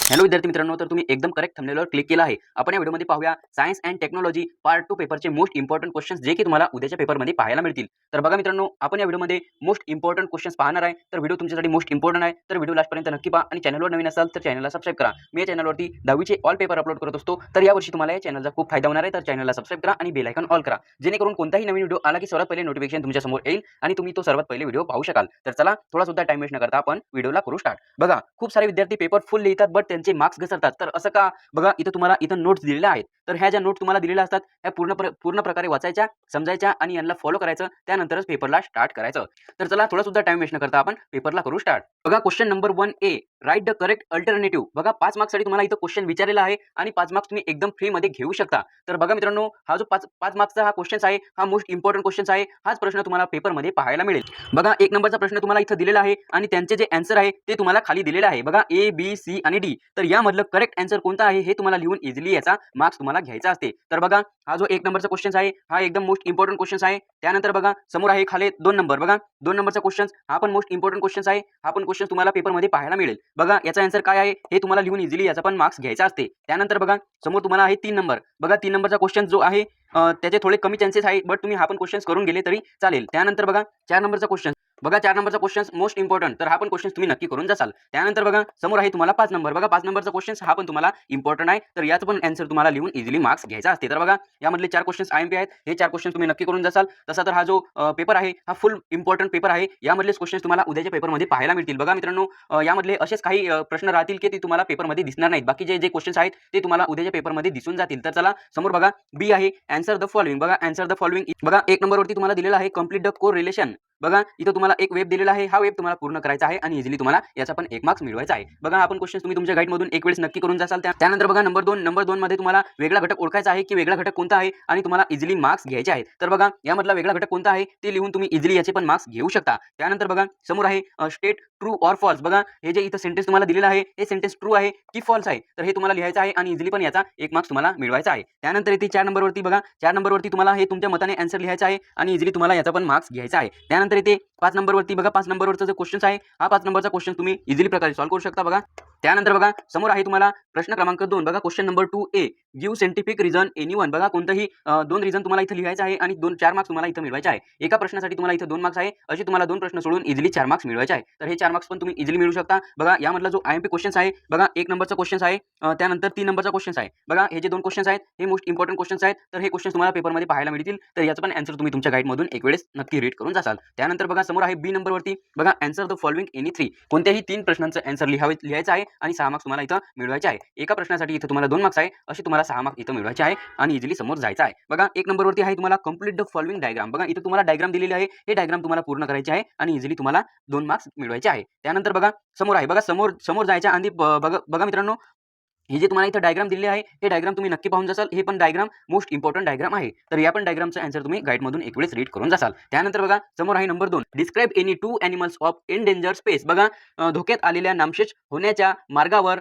Hello विद्यार्थी मित्रांनो, तर तुम्ही एकदम करेक्ट थंबनेलवर क्लिक केला आहे. आपण या व्हिडिओमध्ये पाहूया सायन्स अँड टेक्नॉलॉजी पार्ट 2 पेपरचे मोस्ट इम्पॉर्टंट क्वेश्चन्स जे की तुम्हाला उद्याच्या पेपरमध्ये पाहायला मिळतील. तर बघा मित्रांनो, आपण या व्हिडिओमध्ये मोस्ट इम्पॉर्टंट क्वेश्चन्स पाहणार आहे. तर व्हिडिओ तुमच्यासाठी मोस्ट इम्पॉर्टंट आहे. तर व्हिडिओ लास्टपर्यंत नक्की पहा आणि चॅनलवर नवीन असाल तर चॅनलला सबस्क्राईब करा. मी या चॅनलवरती 10वीचे ऑल पेपर अपलोड करत असतो. तर यावर्षी तुम्हाला या चॅनलचा खूप फायदा होणार आहे. तर चॅनलला सबस्क्राईब करा आणि बेल आयकॉन ऑल करा. जेणेकरून कोणताही नवीन व्हिडिओ आला की सर्वात पहिले नोटिफिकेशन तुमच्या समोर येईल आणि तुम्ही तो सर्वात पहिले व्हिडिओ पाहू शकाल. तर चला, थोडा सुद्धा टाइम वेस्ट न करता आपण व्हिडिओला करू स्टार्ट. बघा, खूप सारे विद्यार्थी पेपर फुल लिहितात बट त्यांचे मार्क्स घसरतात. तर असं का? बघा, इथं तुम्हाला नोट्स दिलेल्या आहेत. तर ह्या ज्या नोट तुम्हाला दिलेल्या असतात ह्या पूर्ण प्रकारे वाचायच्या, समजायच्या आणि यांना फॉलो करायचं. त्यानंतरच पेपरला स्टार्ट करायचं. तर चला, थोडा सुद्धा टाइम वेस्ट न करता आपण पेपरला करू स्टार्ट. बघा, question number 1A, write the correct alternative. बघा, 5 मार्क्ससाठी तुम्हाला इथं क्वेश्चन विचारलेला आहे आणि 5 मार्क्स तुम्ही एकदम फ्रीमध्ये घेऊ शकता. तर बघा मित्रांनो, हा जो 5 मार्क्सचा हा क्वेश्चन आहे, हा मोस्ट इम्पॉर्टंट क्वेश्चन आहे. हाच प्रश्न तुम्हाला पेपरमध्ये पाहायला मिळेल. बघा, 1 नंबरचा प्रश्न तुम्हाला इथं दिलेला आहे आणि त्यांचे जे आन्सर आहे ते तुम्हाला खाली दिलेले आहे. बघा, A, B, C आणि D. तर यामधलं करेक्ट आन्सर कोणता आहे हे तुम्हाला लिहून इझिली याचा मार्क्स तुम्हाला घ्यायचा असते. तर बघा, हा जो 1 नंबरचा क्वेश्चन आहे हा एकदम मोस्ट इम्पॉर्टंट क्वेश्चन आहे. त्यानंतर बघा, समोर आहे खाली 2 नंबर. बघा, 2 नंबरचा क्वेश्चन हा पण मोस्ट इम्पॉर्टंट क्वेश्चन आहे. हा पण क्वेश्चन तुम्हाला पेपरमध्ये पाहायला मिळेल. बघा, याचा आन्सर काय आहे हे तुम्हाला लिहून इझिली याचा पण मार्क्स घ्यायचा असते. त्यानंतर बघा, समोर तुम्हाला आहे 3 नंबर. बघा, 3 नंबरचा क्वेश्चन जो आहे त्याचे थोडे कमी चान्सेस आहे बट तुम्ही हा पण क्वेश्चन करून गेले तरी चालेल. त्यानंतर बघा, 4 नंबरचा क्वेश्चन. बघा, 4 नंबरचा क्वेश्चन मोस्ट इम्पॉर्टंट. तर हा पण क्वेश्चन तुम्ही नक्की करून जासाल. त्यानंतर बघा, समोर आहे तुम्हाला 5 नंबर. बघा, 5 नंबरचा क्वेश्चन हा पण तुम्हाला इम्पॉर्टंट आहे. तर याचा पण आन्सर तुम्हाला लिहून इझिली मार्क्स घ्यायचा असते. तर बघा, यामधले 4 क्वेश्चन्स आयएमपी आहेत. हे 4 क्वेश्चन तुम्ही नक्की करून जासाल. तसा तर हा जो पेपर आहे हा फुल इम्पॉर्टंट पेपर आहे. यामधले क्वेश्चन्स तुम्हाला उद्याच्या पेपरमध्ये पाहायला मिळतील. बघा मित्रांनो, यामधले असेच काही प्रश्न राहतील की ते तुम्हाला पेपरमध्ये दिसणार नाहीत. बाकीचे जे क्वेश्चन्स आहेत ते तुम्हाला उद्याच्या पेपरमध्ये दिसून जातील. तर चला, समोर बघा, बी आहे आन्सर द फॉलोइंग. बघा, आन्सर द फॉलोइंग. बघा, 1 नंबरवरती तुम्हाला दिलेला आहे कंप्लीट द कोर रिलेशन. बघा, इथं तुम्हाला एक वेब दिलेला आहे. हा वेब तुम्हाला पूर्ण करायचा आहे आणि इझिली तुम्हाला याचा पण 1 मार्क्स मिळवायचा आहे. बघा, आपण क्वेश्चन तुम्ही तुमच्या गाईडमधून एक वेळेस नक्की करून जासाल. त्यानंतर बघा, नंबर 2 मध्ये तुम्हाला वेगळा घटक ओळखायचा आहे की वेगळा घटक कोणता आहे आणि तुम्हाला इझिली मार्क्स घ्यायचे आहेत. तर बघा, यामधला वेगळा घटक कोणता आहे ते लिहून तुम्ही इझिली याचे पण मार्क्स घेऊ शकता. त्यानंतर बघा, समोर आहे स्टेट ट्रू ऑर फॉल्स. बघा, हे जे इथं सेंटेन्स तुम्हाला दिलेलं आहे हे सेंटेन्स ट्रू आहे की फॉल्स आहे तर हे तुम्हाला लिहायचं आहे आणि इझिली पण याचा 1 मार्क्स तुम्हाला मिळवायचा आहे. त्यानंतर येते 4 नंबरवरती. बघा, 4 नंबरवरती तुम्हाला हे तुमच्या मताने आन्सर लिहायचा आहे आणि इझिली तुम्हाला याचा पण मार्क्स घ्यायचा आहे. त्यानंतर येते 5 नंबरवरती. बघा, 5 नंबरवरचा जो क्वेश्चन आहे हा 5 नंबरचा क्वेश्चन तुम्ही इझिली प्रकारे सॉल्व्ह करू शकता. बघा, त्यानंतर बघा, समोर आहे तुम्हाला प्रश्न क्रमांक 2. बघा, question number 2A, give scientific reason anyone. बघा, कोणताही 2 रिझन तुम्हाला इथं लिहायचं आहे आणि 4 मार्क्स तुम्हाला इथं मिळवायचे आहे. एका प्रश्नासाठी तुम्हाला इथं 2 मार्क्स आहे. अशी तुम्हाला 2 प्रश्न सोडून इझिली 4 मार्क्स मिळवायचे आहे. तर हे 4 मार्क्स पण तुम्ही इझिली मिळवू शकता. बघा, यामधला जो आयएमपी क्वेश्चन आहे, बघा, 1 नंबरचा क्वेश्चन आहे, त्यानंतर 3 नंबरचा क्वेश्चन आहे. बघा, हे जे 2 क्वेश्चन आहेत हे मोस्ट इम्पॉर्टंट क्वेश्चन आहेत. तर हे क्वेश्चन तुम्हाला पेपरमध्ये पाहायला मिळतील. तर याचं पण आन्सर तुम्ही तुमच्या गाईडमधून एक वेळेस नक्की रीड करून जासाल. त्यानंतर बघा, समोर आहे बी नंबरवरती. बघा, आन्सर द फॉलोइंग एनी 3. कोणत्याही 3 प्रश्नांचं आन्सर लिहायचं आहे आणि 6 मार्क्स तुम्हाला इथं मिळवायचे आहे. एका प्रश्नासाठी इथं तुम्हाला 2 मार्क्स आहे. असे तुम्हाला 6 मार्क्स इथं मिळवायचे आहे आणि इझिली समोर जायचं आहे. बघा, 1 नंबरवरती आहे तुम्हाला कंप्लीट द फॉलोइंग डायग्राम. बघा, इथं तुम्हाला डायग्राम दिलेली आहे. हे डायग्राम तुम्हाला पूर्ण करायचे आहे आणि इझिली तुम्हाला 2 मार्क्स मिळवायचे आहे. त्यानंतर बघा, समोर आहे. बघा, समोर जायच्या आधी बघा मित्रांनो, हे जे तुम्हाला इथं डायग्राम दिलेले आहे हे डायग्राम तुम्ही नक्की पाहून जासाल. हे पण डायग्राम मोस्ट इम्पॉर्टंट डायग्राम आहे. तर या पण डायग्रामचं आन्सर तुम्ही गाईडमधून एक वेळेस रीड करून जासाल. त्यानंतर बघा, समोर आहे number 2, describe any 2 animals of endanger space. बघा, धोक्यात आलेल्या नामशेष होण्याच्या मार्गावर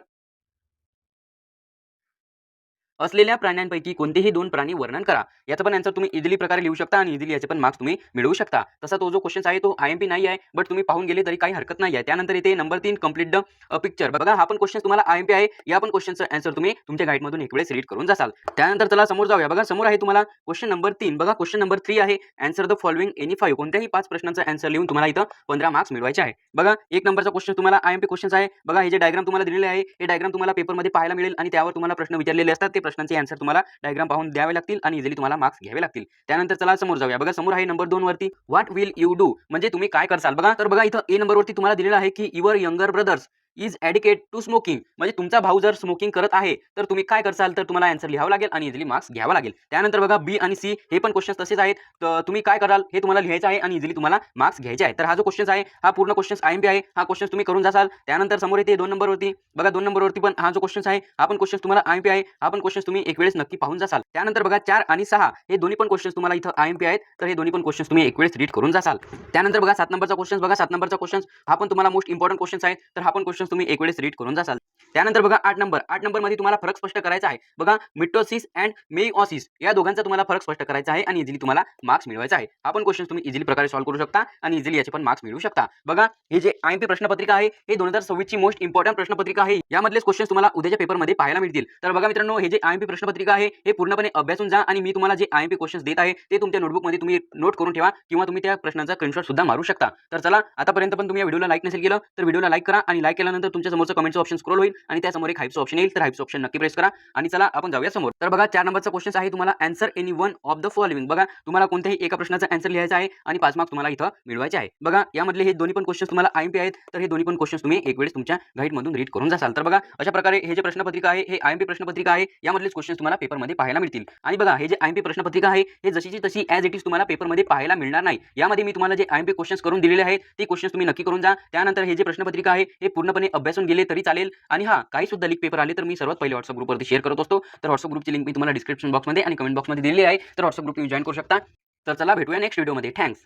असलेल्या प्राण्यांपैकी कोणतेही 2 प्राणी वर्णन करा. याचं पण आन्सर तुम्ही इझिली प्रकारे लिहू शकता आणि इझिली याचे पण मार्क्स तुम्ही मिळवू शकता. तसा तो जो क्वेश्चन आहे तो आयएमपी नाही आहे बट तुम्ही पाहून गेले तरी काही हरकत नाही आहे. त्यानंतर येते नंबर 3, कंप्लीट द पिक्चर. बघा, हा पण क्वेश्चन तुम्हाला आयएमपी आहे. या पण क्वेश्चनचं आन्सर तुम्ही तुमच्या गाईडमधून एक वेळेस रीड करून जासाल. त्यानंतर चला समोर जाऊया. बघा, समोर आहे तुम्हाला क्वेश्चन नंबर 3. बघा, क्वेश्चन नंबर 3 आहे आन्सर द फॉलोइंग एनी 5. कोणत्याही 5 प्रश्नांचा आन्सर लिहून तुम्हाला इथं 15 मार्क्स मिळवायचे आहे. बघा, 1 नंबरचा क्वेश्चन तुम्हाला आयएमपी क्वेश्चन आहे. बघा, हे जे डायग्राम तुम्हाला दिलेले आहे हे डायग्राम तुम्हाला पेपरमध्ये पाहायला मिळेल आणि त्यावर तुम्हाला प्रश्न विचारलेले असतात. ते प्रश्नांचे आन्सर तुम्हाला डायग्राम पाहून द्यावे लागतील आणि इझिली तुम्हाला मार्क्स घ्यावे लागतील. त्यानंतर चला समोर जाऊया. बघा, समोर आहे नंबर 2 वरती, व्हॉट विल यू डू, म्हणजे तुम्ही काय करसाल. बघा, तर बघा, इथं ए नंबर वरती तुम्हाला दिलेलं आहे की your younger brothers is addicted to smoking. म्हणजे तुमचा भाऊ जर स्मोकिंग करत आहे तर तुम्ही काय करसाल. तर तुम्हाला आन्सर लिहावं लागेल आणि इझिली मार्क्स घ्यावा लागेल. त्यानंतर बघा, बी आणि सी हे पण क्वेश्चन तसेच आहेत. तर तुम्ही काय कराल हे तुम्हाला लिहायचं आहे आणि इझिली तुम्हाला मार्क्स घ्यायचे आहे. तर हा जो क्वेश्चन आहे हा पूर्ण क्वेश्चन आयएमपी आहे. हा क्वेश्चन तुम्ही करून जासाल. त्यानंतर समोर येते 2 नंबरवरती. बघा, 2 नंबरवरती पण हा जो क्वेश्चन आहे हा पण क्वेश्चन तुम्हाला आयएमपी आहे. हा पण क्वेश्चन तुम्ही एक वेळेस नक्की पाहून जासाल. त्यानंतर बघा, 4 आणि 6 हे दोन्ही पण क्वेश्चन तुम्हाला इथं आयएमपी आहेत. तर हे दोन्ही पण क्वेश्चन तुम्ही एक वेळेस रीड करून जासाल. त्यानंतर बघा, 7 नंबरचा क्वेश्चन. बघा, 7 नंबरचा क्वेश्चन हा पण तुम्हाला मोस्ट इम्पॉर्टंट क्वेश्चन आहे. तर हा पण क्वेश्चन तुम्ही एक वेळेस रीड करून जासाल. त्यानंतर बघा 8 नंबरमध्ये तुम्हाला फरक स्पष्ट करायचा आहे. बघा मिटोसिस अँड मेयोसिस या दोघांचा तुम्हाला फरक स्पष्ट करायचा आहे आणि इझिली तुम्हाला मार्क्स मिळवायचा आहे. हा पण क्वेश्चन तुम्ही इझिली प्रकारे सॉल्व्ह करू शकता आणि इझिली याचे पण मार्क्स मिळवू शकता. बघा हे जे आयएमपी प्रश्नपत्रिका आहे हे 2026 ची मोस्ट इम्पॉर्टंट प्रश्नपत्रिका आहे. यामधलेच क्वेश्चन तुम्हाला उद्याच्या पेपरमध्ये पाहायला मिळतील. तर बघा मित्रांनो, हे जे आयएमपी प्रश्नपत्रिका आहे हे पूर्णपणे अभ्यासून जा आणि मी तुम्हाला जे आयएमपी क्वेश्चन्स देत आहे ते तुमच्या नोटबुकमध्ये तुम्ही नोट करून ठेवा किंवा तुम्ही त्या प्रश्नांचा स्क्रीनशॉट सुद्धा मारू शकता. तर चला, आतापर्यंत पण तुम्ही या व्हिडिओला लाईक नसेल केलं तर व्हिडिओला लाईक करा आणि लाईक केल्यानंतर तुमच्या समोरचं कमेंटचं ऑप्शन स्क्रोल होईल आणि त्यासमोर एक हाईपचं ऑप्शन येईल. तर हाईपचं ऑप्शन नक्की प्रेस करा आणि चला आपण जाऊया समोर. तर बघा 4 नंबरचा क्वेश्चन आहे, तुम्हाला answer any one of the following. बघा तुम्हाला कोणत्याही एका प्रश्नाचा आन्सर लिहायचा आहे आणि 5 मार्क्स तुम्हाला इथं मिळवायचे आहे. बघा यामधले हे दोन्ही पण क्वेश्चन तुम्हाला आयएमपी आहेत. तर हे दोन्ही पण क्वेश्चन तुम्ही एक वेळेस तुमच्या गाईडमधून रीड करून जासाल. तर बघा अशा प्रकारे हे जे प्रश्नपत्रिका आहे हे आयएमपी प्रश्नपत्रिका आहे. यामधलेच क्वेश्चन तुम्हाला पेपरमध्ये पाहायला मिळतील. आणि बघा हे जे आयएमपी प्रश्नपत्रिका आहे हे जशीची तशी ॲज इट इज तुम्हाला पेपरमध्ये पाहायला मिळणार नाही. यामध्ये मी तुम्हाला जे आयएमपी क्वेश्चन्स करून दिलेले आहेत ते क्वेश्चन्स तुम्ही नक्की करून जा. त्यानंतर हे जे प्रश्नपत्रिका आहे हे पूर्णपणे अभ्यासून गेले तरी चालेल. आणि हा काही सुद्धा लीक पेपर आले तर मी सर्वात पहिले व्हॉट्सअप ग्रुपवरती शेअर करत असतो. तर व्हॉट्सअप ग्रुपची लिंक मी तुम्हाला डिस्क्रिप्शन बॉक्समध्ये आणि कमेंट बॉक्समध्ये दिलेली आहे. तर व्हॉट्सअप ग्रुप तुम्ही जॉइन करू शकता. तर चला भेटूया नेक्स्ट व्हिडिओमध्ये. थँक्स.